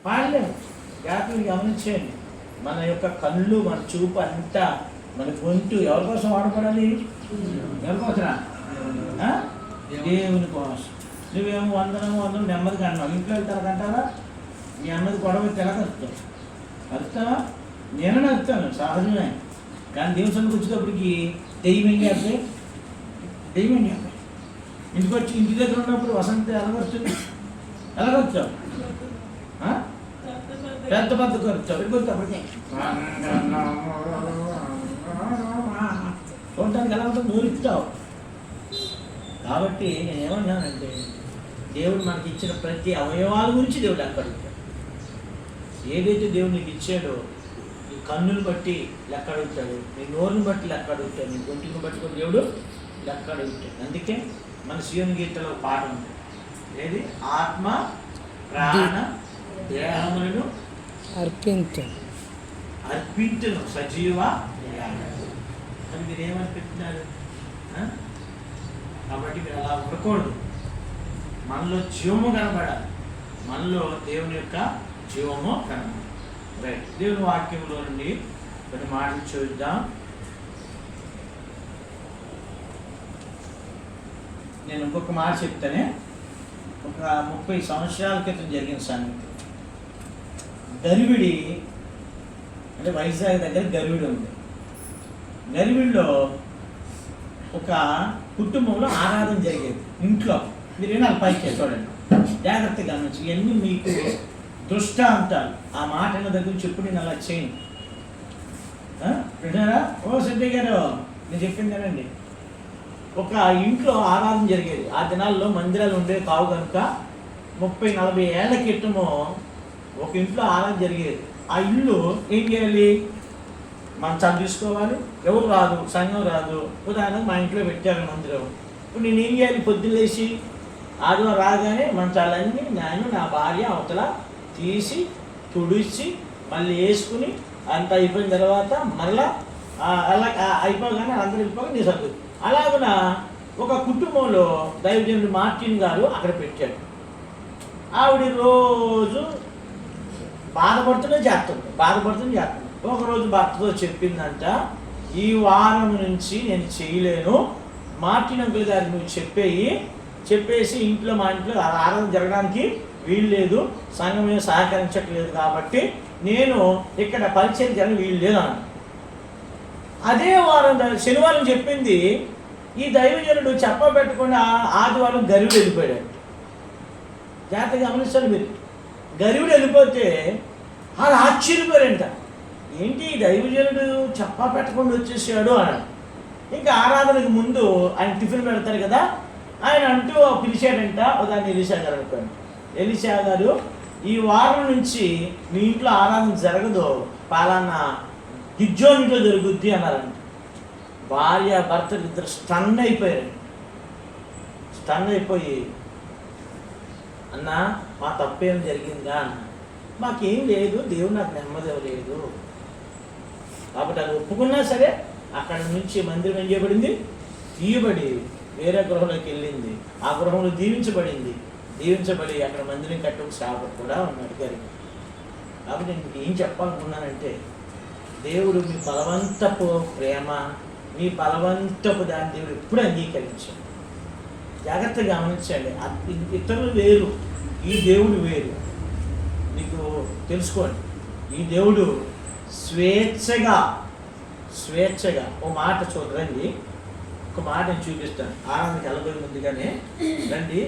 పాడలేము. జాగ్రత్తగా గమనించేయండి. మన యొక్క కళ్ళు, మన చూపు అంతా, మన గొంతు ఎవరి కోసం వాడపడాలి? ఎవరి కోసరా? దేవుని కోసం. నువ్వేమో వందనం నెమ్మదిగా అన్నావు. ఇంట్లో వెళ్తారా? మీ అన్నది గొడవ తెలకరుస్తావు. కలుస్తావా? నేను నడుస్తాను, సహజమే. కానీ దేవుని వచ్చేటప్పటికి దెయ్యం ఏం చేస్తాయి? ఇంటి దగ్గర ఉన్నప్పుడు వసంత ఎలాగొస్తుంది? ఎలాగొచ్చావు? పెద్ద ఖర్చు వెళ్ళిపోతే చూడటానికి ఎలా ఉంటుంది? నూరిస్తావు. కాబట్టి నేను ఏమన్నానంటే, దేవుడు మనకి ఇచ్చిన ప్రతి అవయవాల గురించి దేవుడు లెక్క అడుగుతాడు. ఏదైతే దేవుడు నీకు ఇచ్చాడో, నీ కన్నుని బట్టి లెక్క అడుగుతాడు, నీ నోరుని బట్టి లెక్క అడుగుతాడు, నీ గొంతుని బట్టి కూడా దేవుడు లెక్క అడుగుతాడు. అందుకే మన సీఎం గీతలో పాట ఉంది, ఏది? ఆత్మ ప్రాణ దేహములను అర్పించును సజీవ. అని మీరు ఏమనిపిస్తున్నారు? కాబట్టి మీరు అలా ఉండకూడదు. మనలో జీవము కనబడాలి, మనలో దేవుని యొక్క జీవము కనబడాలి. రైట్. దేవుని వాక్యంలో నుండి కొన్ని మాటలు చూద్దాం. నేను ఇంకొక మాట చెప్తానే. ఒక 30 సంవత్సరాల క్రితం జరిగిన సంగతి. గరివిడి అంటే వైజాగ్ దగ్గర గరివిడి ఉంది. గరివిడిలో ఒక కుటుంబంలో ఆరాధన జరిగేది ఇంట్లో. మీరు వినాలి, పైకి చూడండి, జాగ్రత్తగా గమనించి. ఇవన్నీ మీకు దృష్టాంతాలు. ఆ మాట దగ్గర చెప్పు, నేను అలా చేయను. విన్నారా? ఓ సిద్ధయ్య గారు, నేను చెప్పిందేనండి. ఒక ఇంట్లో ఆరాధన జరిగేది. ఆ దినాల్లో మందిరాలు ఉండేవి కావు కనుక 30-40 ఏళ్ల క్రితము ఒక ఇంట్లో ఆరాధన జరిగేది. ఆ ఇల్లు ఏం చేయాలి? మంచాలు తీసుకోవాలి. ఎవరు రాదు, సంఘం రాదు. ఉదాహరణకు మా ఇంట్లో పెట్టారు మందిరం. ఇప్పుడు నేను ఏం చేయాలి? పొద్దున్న లేచి ఆదివారం రాగానే మంచాలన్నీ నేను, నా భార్య అవతల తీసి తుడిచి మళ్ళీ వేసుకుని అంత అయిపోయిన తర్వాత మరలా అలా అయిపోగానే అందరూ వెళ్ళిపోగా నీ సర్దు. అలాగున ఒక కుటుంబంలో దైవజనుడు మార్టిన్ గారు అక్కడ పెట్టాడు. ఆవిడ రోజు బాధపడుతూనే చేస్తుంది. ఒకరోజు భర్తతో చెప్పిందంట, ఈ వారం నుంచి నేను చేయలేను, మార్టిన్ అంకుల్ గారికి నువ్వు చెప్పేసి మా ఇంట్లో ఆరాధన జరగడానికి వీలు లేదు, సంఘమే సహకరించట్లేదు, కాబట్టి నేను ఇక్కడ పరిచయం జరగని వీలు లేదు అన్న. అదే వారం శనివారం చెప్పింది. ఈ దైవజనుడు చెప్పబెట్టకుండా ఆదివారం గరివుడు వెళ్ళిపోయాడు. జాగ్రత్తగా గమనిస్తారు మీరు. గరివుడు వెళ్ళిపోతే వాళ్ళు ఆశ్చర్యపోయారంట. ఏంటి ఈ దైవజనుడు చెప్పా పెట్టకుండా వచ్చేసాడు అన్నాడు. ఇంకా ఆరాధనకు ముందు ఆయన టిఫిన్ పెడతారు కదా, ఆయన అంటూ పిలిచాడంట. దాన్ని ఎలీషా గారు అనుకోండి. ఎలీషా గారు, ఈ వారం నుంచి మీ ఇంట్లో ఆరాధన జరగదు, పాలన్నా గిజ్జోనిలో జరుగుద్ది అన్నారంట. భార్య భర్తలు ఇద్దరు స్టన్ అయిపోయారు. స్టన్ అయిపోయి, అన్న మా తప్పేం జరిగిందా అన్న. మాకేం లేదు, దేవుడు నాకు నెమ్మది ఇవ్వలేదు. కాబట్టి అది ఒప్పుకున్నా సరే అక్కడ నుంచి మందిరం ఏం చేయబడింది? తీయబడి వేరే గృహంలోకి వెళ్ళింది. ఆ గృహంలో దీవించబడి అక్కడ మందిరం కట్టుకు సేవకుడు కూడా ఉన్నాడు గారికి. కాబట్టి నేను ఏం చెప్పాలనుకున్నానంటే, దేవుడు మీ బలవంతపు ప్రేమ, మీ బలవంతపు దాన్ని దేవుడు ఎప్పుడు అంగీకరించాడు. జాగ్రత్తగా గమనించండి. ఇతరులు వేరు, ఈ దేవుడు వేరు. మీకు తెలుసుకోండి, ఈ దేవుడు స్వేచ్ఛగా ఓ మాట చూడండి. ఒక మాట నేను చూపిస్తాను. ఆరాధనకి వెళ్ళబోయే ముందుగానే రండి.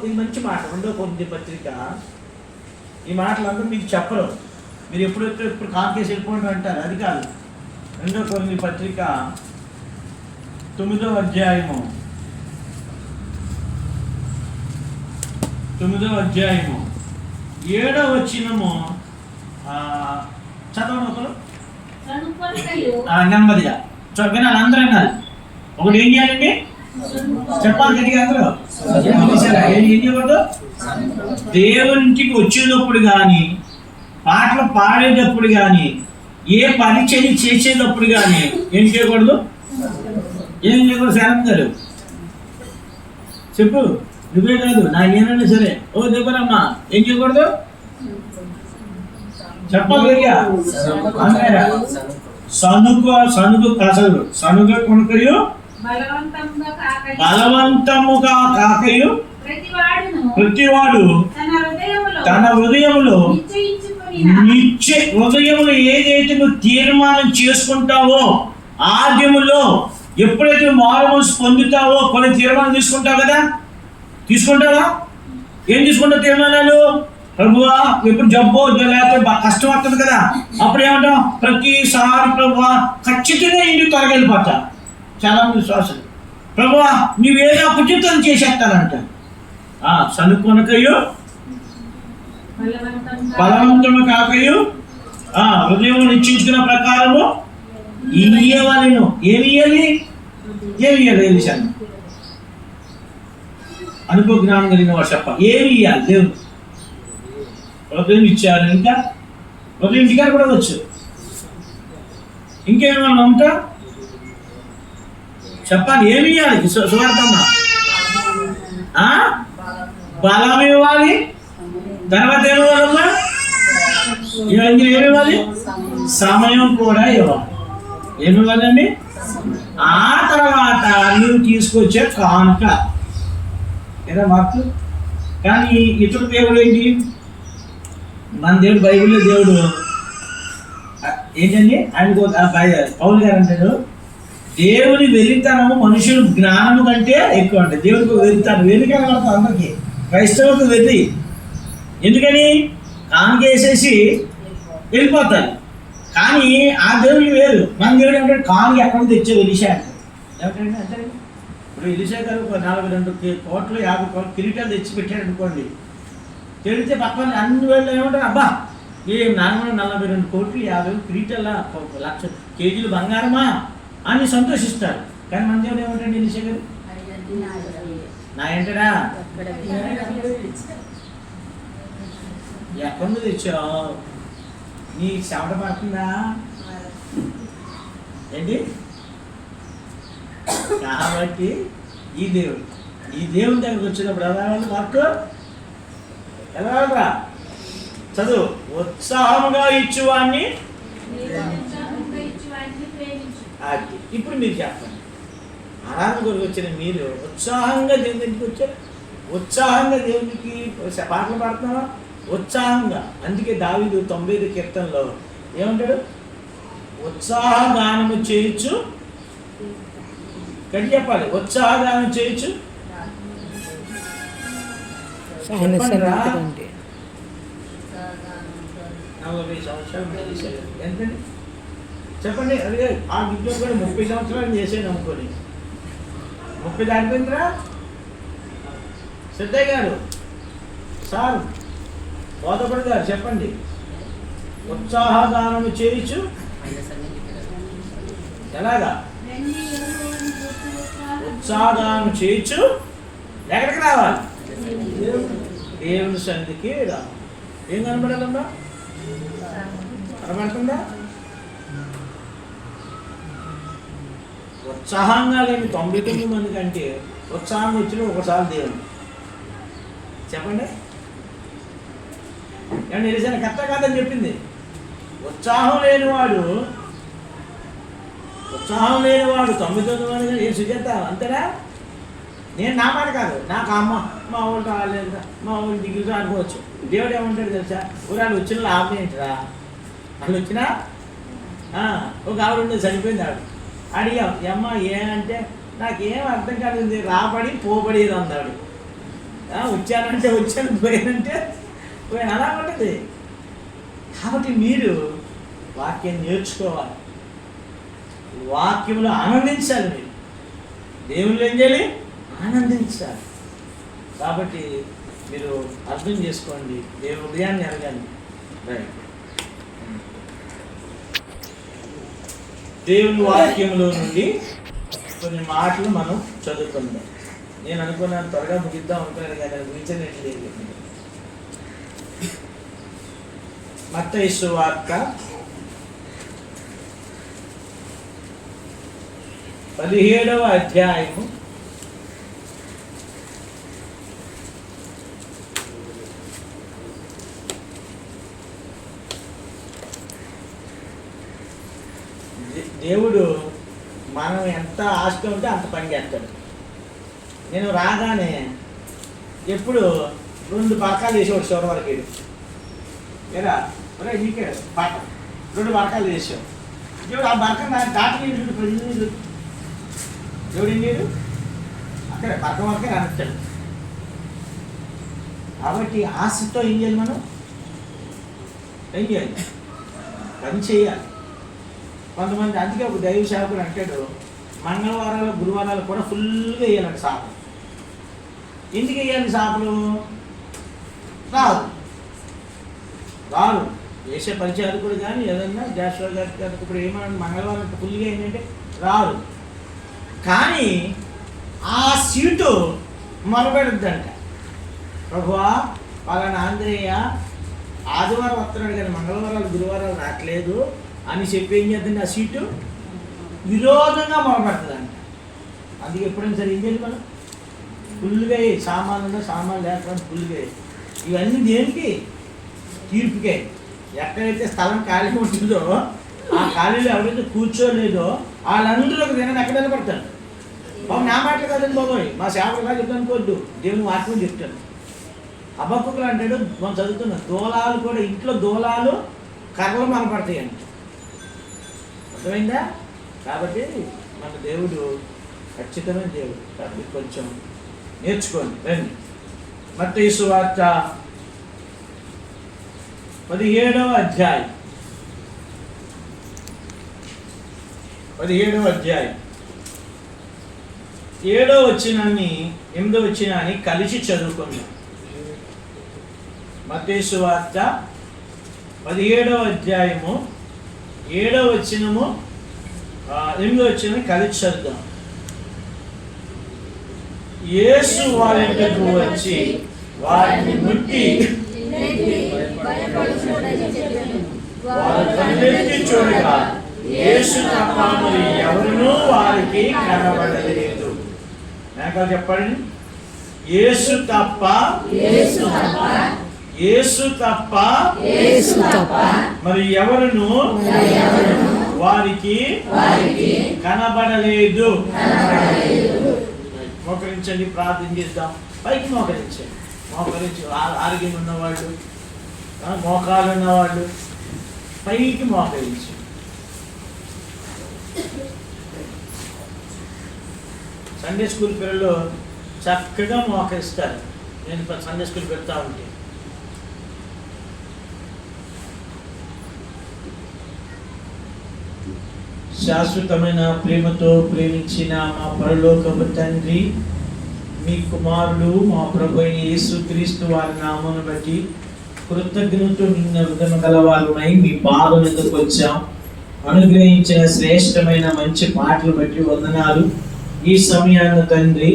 ఇది మంచి మాట, 2వ కొరింథీ పత్రిక. ఈ మాటలందరూ మీకు చెప్పరు. మీరు ఎప్పుడు కాంకేసి వెళ్ళిపోండి అంటారు, అది కాదు. 2వ కొరింథీ పత్రిక 9వ అధ్యాయము 7వ వచనము చదవండి ఒకరు నెమ్మదిగా చక్కగా అందరూ అన్నారు. ఒకటి ఏం చేయాలండి? చెప్పాలి గట్టిగా అందరూ. ఏం చేయకూడదు? దేవునికి వచ్చేటప్పుడు కానీ, పాటలు పాడేటప్పుడు కానీ, ఏ పరిచయం చేసేటప్పుడు కానీ ఏం చేయకూడదు? ఏం చేయకూడదు? శారం గారు చెప్పు. నువ్వే కాదు, నా ఏమైనా సరే. ఓ దగ్గరమ్మా, ఏం చేయకూడదు? చెప్పగలిగా సనుగు కసలు సనుగ కొనుకయు బలవంతముగా కాకయు ప్రతివాడు తన హృదయములో హృదయములో ఏదైతే నువ్వు తీర్మానం చేసుకుంటావో ఆద్యములో ఎప్పుడైతే మారుమనసు పొందుతావో కొన్ని తీర్మానం తీసుకుంటావు కదా, తీసుకుంటావా? ఏం తీసుకుంటావు తీర్మానాలు? ప్రభువా ఎప్పుడు జబ్బో లేకపోతే కష్టం వస్తుంది కదా, అప్పుడు ఏమంటాం? ప్రతిసారి ప్రభువా ఖచ్చితంగా ఇంటికి త్వరగెళ్ళిపోతా. చాలా మంది విశ్వాసం, ప్రభువా నువ్వేదో అప్పుచితం చేసేస్తానంట. సనుకొనకయు బలవంతము కాకయు హృదయం నిశ్చయించుకున్న ప్రకారము ఇయ్యవలెను. ఏమి ఇయ్యాలి? విషయాన్ని అనుకో జ్ఞానం కలిగిన వాడు చెప్ప. ఏమి ఇయ్యాలి? దేవుడు హృదయం ఇచ్చారు. ఇంకా హృదయం ఇంటికారు కూడా వచ్చు. ఇంకేమన్నా ఉంటా చెప్పాలి. ఏమి ఇవ్వాలి? సువార్తమ్మ బలం ఇవ్వాలి. తర్వాత ఏమివ్వాలమ్మా? ఏమివ్వాలి? సమయం కూడా ఇవ్వాలి. ఏమివ్వాలండి? ఆ తర్వాత నువ్వు తీసుకొచ్చే కానుక ఏదో మార్పు. కానీ ఇతర దేవుడు ఏంటి? మన దేవుడు బైబిల్లో దేవుడు ఏంటండి? ఆయనకు పౌలు గారు అంటాడు, దేవుని వెలితనము మనుషులు జ్ఞానము కంటే ఎక్కువ అంటే. దేవుడికి వెళ్తాను వెలికనబడతాం అందరికీ. క్రైస్తవులకు వెళ్ళి ఎందుకని కానుకేసేసి వెళ్ళిపోతారు. కానీ ఆ దేవుడికి వేరు. మన దేవుడు ఏమంటే కానుక ఎక్కడ తెచ్చే ఎలిషా అంటారు. ఏమిటంటే అంటే ఇప్పుడు ఎలిషా గారు 42 కోట్లు 50 కోట్లు కిరీటాలు తెచ్చి పెట్టాడు అనుకోండి. తెడితే పక్కన అన్ని వేళ్ళు ఏమంటారు? అబ్బా ఏం 42 కోట్లు 50 కిరీటాల 1,00,000 కేజీలు బంగారమా అని సంతోషిస్తారు. కానీ మన దేవుడు ఏమంటాడు? ఎలిషా గారు నా ఏంటడా ఎక్కడి నుంచి తెచ్చావు? నీ చెమట పడుతుందా ఏంటి? కాబట్టి ఈ దేవుని దగ్గరికి వచ్చినప్పుడు ఎలా వర్క్ ఎలా రా చదువు. ఉత్సాహంగా ఇచ్చువాన్ని. ఇప్పుడు మీరు చెప్పండి, ఆరాధన కొరకు వచ్చిన మీరు ఉత్సాహంగా దేవుని దగ్గరికి వచ్చారు. ఉత్సాహంగా దేవునికి పాటలు పాడుతున్నావా? ఉత్సాహంగా. అందుకే దావీదు 95 కీర్తనలో ఏమంటాడు? ఉత్సాహగానము చేయొచ్చు. కట్టి చెప్పాలి. ఉత్సాహగానం చేయొచ్చు. 40 సంవత్సరాలు ఎంతండి చెప్పండి. అదే ఆ విద్యోగం కూడా 30 సంవత్సరాలు చేసేది అనుకోని 30 దాటిపోయిందిరా. సిద్ధయ్య గారు సార్ బోధపడి గారు చెప్పండి. ఉత్సాహదానము చేయొచ్చు. ఎలాగా? ఉత్సాహదానం చేయొచ్చు. ఎక్కడికి రావాలి? దేవుని సన్నిధికి రావాలి. ఏం కనబడాలమ్మా? కనబడుతుందా? ఉత్సాహంగా లేని 99 మంది కంటే ఉత్సాహంగా వచ్చిన ఒకసారి దేవుడు చెప్పండి. ఏమన్నా తెలిసిన కరెక్ట్ కాదని చెప్పింది. ఉత్సాహం లేనివాడు 99 మంది ఏ సుజాత అంతేనా? నేను నా మాట కాదు, నాకు అమ్మ మా ఊళ్ళు రాలేదు, మా ఊళ్ళు దిగులు రాకపోవచ్చు. దేవుడు ఏమంటాడు తెలుసా? ఊరాళ్ళు వచ్చిన లాభం ఏంటిరా? వాళ్ళు వచ్చినా ఒక ఆవిడ ఉండేది, చనిపోయింది. ఆవిడ అడిగాం అమ్మ ఏమంటే నాకేం అర్థం కాలేదు, రాబడి పోబడి అందాడు. వచ్చానంటే వచ్చాను, పోయానంటే పోయాను, అలా ఉంటుంది. కాబట్టి మీరు వాక్యం నేర్చుకోవాలి, వాక్యంలో ఆనందించాలి. మీరు దేవుళ్ళు ఏం చేయాలి? ఆనందించాలి. కాబట్టి మీరు అర్థం చేసుకోండి, దేవుని హృదయాన్ని ఎరగండి. రైట్. దేవుని వాక్యంలో నుండి కొన్ని మాటలు మనం చదువుకుందాం. నేను అనుకున్నాను త్వరగా ముగిద్దాం అనుకున్నాను, కానీ అది ముగించలేదు. మత్తయి సువార్త 17వ అధ్యాయము 17 దేవుడు మనం ఎంత ఆస్తి ఉంటే అంత పని చేస్తాడు. నేను రాగానే ఎప్పుడు 2 బరకాలు వేసేవాడు చివరి వరకు ఏరా ఒరే నీకే పాట 2 బరకాలు వేసావు. దేవుడు ఆ బరక నాకు దాటి దేవుడు ఏం చేయడు, అక్కడ బరక వరకే రానిస్తాడు. కాబట్టి ఆశతో ఏం చేయాలి, మనం ఏం చేయాలి, పని చేయాలి. కొంతమంది అందుకే ఒక దైవ సేవకుడు అంటాడు, మంగళవారాలు గురువారాలు కూడా ఫుల్గా వేయాలండి చేపలు. ఎందుకు వేయాలి చేపలు? రాదు వేసే పరిచయాలు కానీ ఏదన్నా జాషువా గారికి ఇప్పుడు ఏమన్నా మంగళవారం ఫుల్గా ఏంటంటే రాదు. కానీ ఆ సీటు మొరబెడుద్దంట, ప్రభువా పలానా ఆంధ్రేయ ఆదివారం వస్తున్నాడు కానీ మంగళవారాలు గురువారాలు రావట్లేదు అని చెప్పి ఏం చేద్దండి, ఆ సీటు విరోధంగా మొరబెడుతుందంట. అందుకే ఎప్పుడైనా సరే ఏం చేయాలి, మనం ఫుల్గా సామాన్లు లేకపోతే ఫుల్గా. ఇవన్నీ దేనికి? తీర్పుకే. ఎక్కడైతే స్థలం ఖాళీ ఉంటుందో ఆ ఖాళీలో ఎవరైతే కూర్చోలేదో వాళ్ళందరూ ఒక దినాన్ని ఎక్కడ నిలబడతారు. బాబు నా మాటలు కదండి బాబోయ్, మా సేవకులుగా చెప్తాను అనుకోవద్దు, దేవుని వాక్యం చెప్తాను. హబక్కూకులు అంటాడు, మనం చదువుతున్నాం, దూలాలు కూడా ఇంట్లో దూలాలు కర్రలు మనపడతాయి అంట. అర్థమైందా? కాబట్టి మన దేవుడు ఖచ్చితమైన దేవుడు. కాబట్టి కొంచెం నేర్చుకోండి. రండి మత్తయి సువార్త 17వ అధ్యాయం 7వ వచనాన్ని 8వ వచనాన్ని కలిసి చదువుకుందాం. మత్తయి సువార్త 17వ అధ్యాయము 7వ వచనము 8వ వచనం కలిసి చదువుదాం. యేసు వారి యొద్దకు వచ్చి వారిని ముట్టి వారు కన్నెత్తి చూడగా యేసు తప్ప మరి ఎవరునూ వారికి కనబడలేదు. నాకు చెప్పండి, యేసు తప్ప మరి ఎవరును వారికి కనబడలేదు. మోకరించండి, ప్రార్థన చేద్దాం. పైకి మోకరించి ఆరోగ్యం ఉన్నవాళ్ళు, మోకాలు ఉన్నవాళ్ళు పైకి మోకరించి. సండే స్కూల్ పిల్లలు చక్కగా మోకరిస్తారు. నేను సండే స్కూల్ పెడతా ఉంటే శాశ్వతమైన ప్రేమతో ప్రేమించిన మా పరలోకపు తండ్రి, మీ కుమారుడు మా ప్రభు అయిన యేసుక్రీస్తు వారి నామమును బట్టి కృతజ్ఞతతో నిన్న విధము గలవారునై మీ పాదం ఎందుకు వచ్చాం. అనుగ్రహించిన శ్రేష్టమైన మంచి పాటలు బట్టి వందనాలు. ఈ సమయాన్ని తండ్రి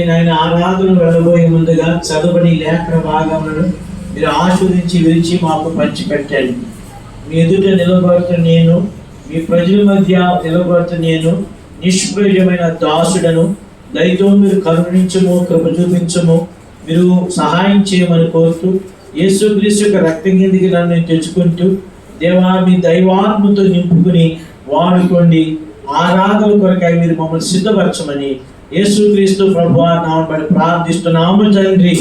నాయన ఆరాధన వెళ్ళబోయే ముందుగా చదువుని లేఖన భాగములను మీరు ఆస్వాదించి విరిచి మాకు పంచిపెట్టండి. మీ ఎదుట నిలబడుతున్న నేను, మీ ప్రజల మధ్య నిలబడుతున్న నేను నిష్ప్రయోజమైన దాసుడను. దయతో మీరు కరుణించము, కృప చూపించము, మీరు సహాయం చేయమని కోరుతూ యేసుక్రీస్తు యొక్క రక్తం కిందికి నన్ను తెచ్చుకుంటూ దేవా మీ దైవాత్మతో నింపుకుని వాడుకోండి. ఆరాధన కొరకై మీరు మమ్మల్ని సిద్ధపరచమని యేసుక్రీస్తు ప్రభువా నామమున ప్రార్థిస్తున్నాము తండ్రి.